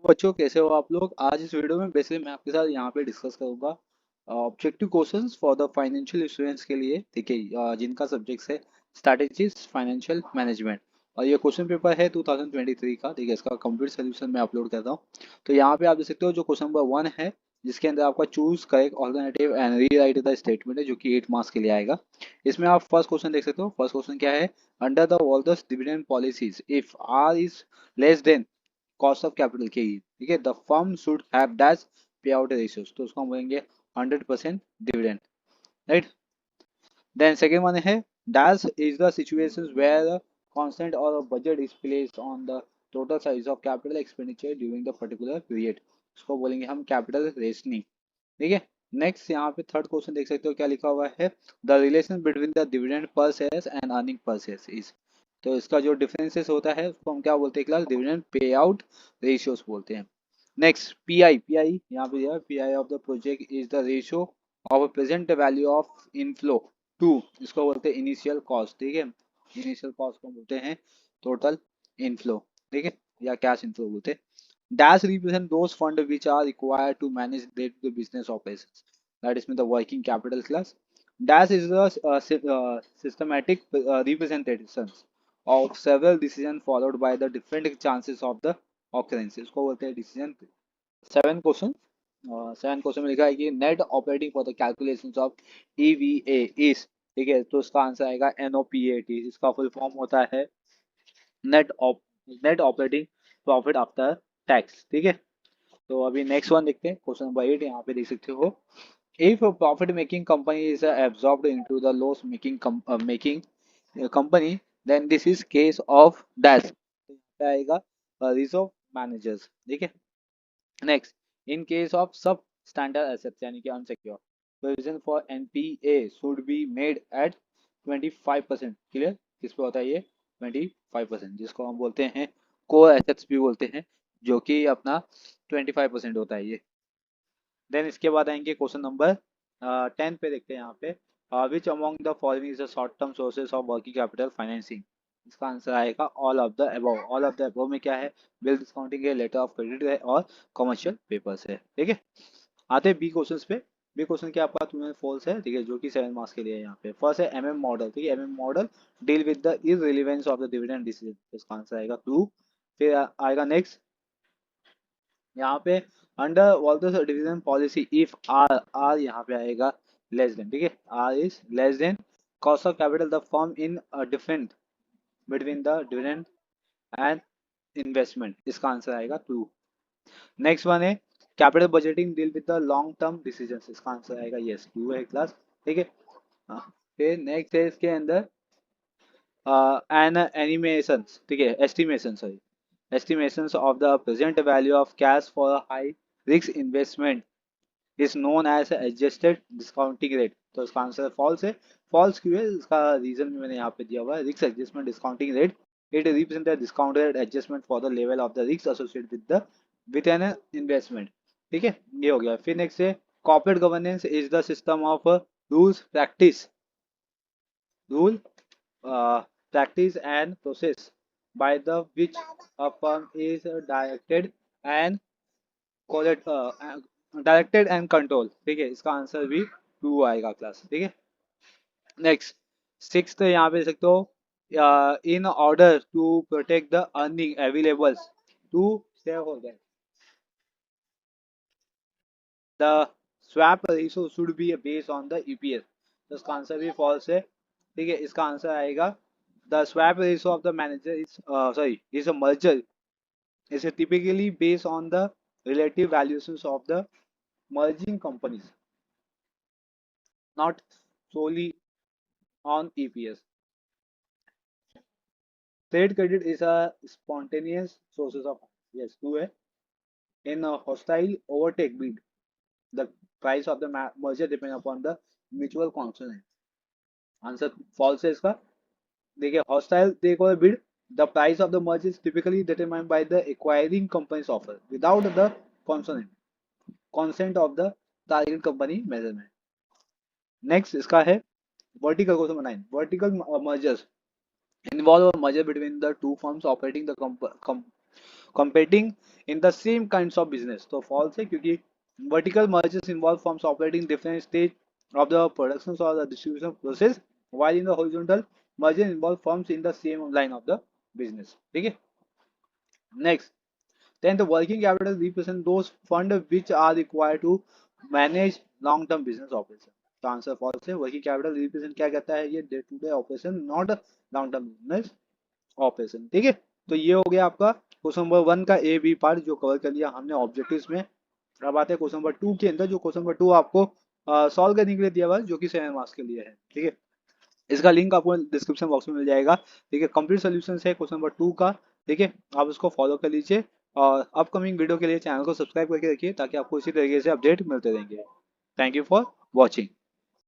बच्चों, कैसे हो आप लोग। आज इस वीडियो में बेसिकली मैं आपके साथ यहाँ पे डिस्कस करूंगा objective questions for the financial students के लिए। ठीक है, जिनका सब्जेक्ट है स्ट्रैटेजीज फाइनेंशियल मैनेजमेंट। और ये क्वेश्चन पेपर है 2023 का। ठीक है, इसका कंप्लीट सोल्यूशन मैं अपलोड करता हूँ। तो यहाँ पे आप देख सकते हो जो क्वेश्चन नंबर 1 है, जिसके अंदर आपका choose correct alternative and rewrite the statement है, जो कि 8 मार्क्स के लिए आएगा। इसमें आप फर्स्ट क्वेश्चन देख सकते हो। फर्स्ट क्वेश्चन क्या है? Under the Walter's dividend policies if R is less than cost of capital के ही, ठीक है, the firm should have dash pay out ratios. तो उसको हम बोलेंगे 100% dividend, right. Then second one है dash is the situations where constant or a budget is placed on the total size of capital expenditure during the particular period। उसको बोलेंगे हम capital rationing, ठीक है। नेक्स्ट यहाँ पे थर्ड क्वेश्चन देख सकते हो क्या लिखा हुआ है? The relation between the dividend per share and earning per share is. तो इसका जो डिफरेंसेस होता है उसको हम क्या बोलते हैं class? Dividend pay out ratios बोलते हैं। नेक्स्ट पीआई यहाँ पे दिया, PI of the project is the ratio of present value of inflow to, इसको बोलते हैं इनिशियल कॉस्ट। ठीक है, इनिशियल कॉस्ट को बोलते हैं टोटल इनफ्लो, ठीक है, या कैश इनफ्लो बोलते हैं। Dash represent those funds which are required to manage day-to-day business operations. That is mean the working capital class. Dash is the systematic representations of several decisions followed by the different chances of the occurrences. इसको बोलते हैं decision। Seven question, seven question में लिखा है कि net operating for the calculation of EVA is, ठीक है, तो इसका आंसर आएगा एनओपीएटी। इसका फुल फॉर्म होता है net op net operating profit after tax, ठीक है। तो अभी नेक्स्ट वन देखते हैं, क्वेश्चन नंबर 8 यहाँ पे देख सकते हो। If profit making company is absorbed into the loss making company, then this is case of dash. तो यहाँ पे आएगा रिजर्व मैनेजर्स, ठीक है। Next, in case of sub standard assets यानी कि unsecure, provision for NPA should be made at 25%। Clear? किस पे होता है ये? 25%, जिसको हम बोलते हैं कोर एसेट्स भी बोलते हैं, जो कि अपना 25% होता है ये। देन इसके बाद आएंगे क्वेश्चन नंबर 10 पे। देखते हैं यहाँ पे, which among the following is the short term sources of working capital financing. इसका आंसर आएगा all of the above. All of the above में क्या है? बिल डिस्काउंटिंग है, लेटर ऑफ क्रेडिट है, और कमर्शियल पेपर्स है, ठीक है। आते हैं बी क्वेश्चन पे। बी क्वेश्चन क्या आपका ट्रू एंड फॉल्स है, ठीक है, जो कि 7 मार्क्स के लिए है। यहाँ पे फर्स्ट है एमएम मॉडल, ठीक है, MM model deal with the irrelevance of the dividend decision. इसका आंसर आएगा ट्रू। फिर आएगा नेक्स्ट यहाँ पे, under Walter's division policy if R, R यहाँ पे आएगा लेस देन, ठीक है, R is less than cost of capital the firm in different between the dividend and investment. इसका आंसर आएगा ट्रू। नेक्स्ट वन है capital budgeting deal with the long term decisions. इसका answer आएगा yes, true है class, ठीक है। हाँ, फिर नेक्स्ट है इसके अंदर एन एनिमेशन, ठीक है, estimation, sorry, estimations of the present value of cash for a high risk investment is known as adjusted discounting rate। तो इसका आंसर फॉल्स है। फॉल्स क्यों है? इसका रीजन भी मैंने यहाँ पे दिया हुआ है, risk adjustment discounting rate it represent the discounted adjustment for the level of the risk associated with an investment, ठीक है, ये हो गया। फिर नेक्स्ट है corporate governance is the system of rules practice, rule, practice and process by the which a firm is and collect, directed and control, ठीक है। इसका आंसर भी टू आएगा क्लास, ठीक है। नेक्स्ट सिक्स्थ यहाँ पे देख सकते हो, in order to protect the earning available to share holder, the swap ratio should be based on the EPS. तो इसका आंसर भी फॉल्स है, ठीक है। इसका आंसर आएगा the swap ratio of the manager is is a merger is typically based on the relative valuations of the merging companies, not solely on EPS। Trade credit is a spontaneous sources of, yes, true है। In a hostile overtake bid, the price of the merger depend upon the mutual consent। Answer false है इसका। देखिए hostile takeover bid, the price of the merger is typically determined by the acquiring company's offer without the consent of the target company measurement। Next इसका है vertical question 9, vertical mergers involve a merger between the two firms operating the competing in the same kinds of business. तो false है क्योंकि vertical mergers involve firms operating different stage of the production or the distribution process, while in the horizontal merger involve firms in the same line of the business. ठीक है. Next, then the working capital represent those funds which are required to manage long term business operation. तो answer false है. Working capital represent क्या कहता है, ये day to day operation, not long term business operation. ठीक है. तो ये हो गया आपका क्वेश्चन नंबर 1 का ए बी पार्ट जो कवर कर लिया हमने ऑब्जेक्टिव्स में. अब आते हैं क्वेश्चन नंबर 2 के अंदर, जो क्वेश्चन नंबर 2 आपको सॉल्व करने के लिए दिया हुआ है, जो कि 7 मार्क्स के लिए है. ठीक है. इसका लिंक आपको डिस्क्रिप्शन बॉक्स में मिल जाएगा. ठीक है. कंप्लीट सॉल्यूशन है क्वेश्चन नंबर 2 का. ठीक है. आप उसको फॉलो कर लीजिए और अपकमिंग वीडियो के लिए चैनल को सब्सक्राइब करके रखिए ताकि आपको इसी तरीके से अपडेट मिलते रहेंगे. Thank you for watching.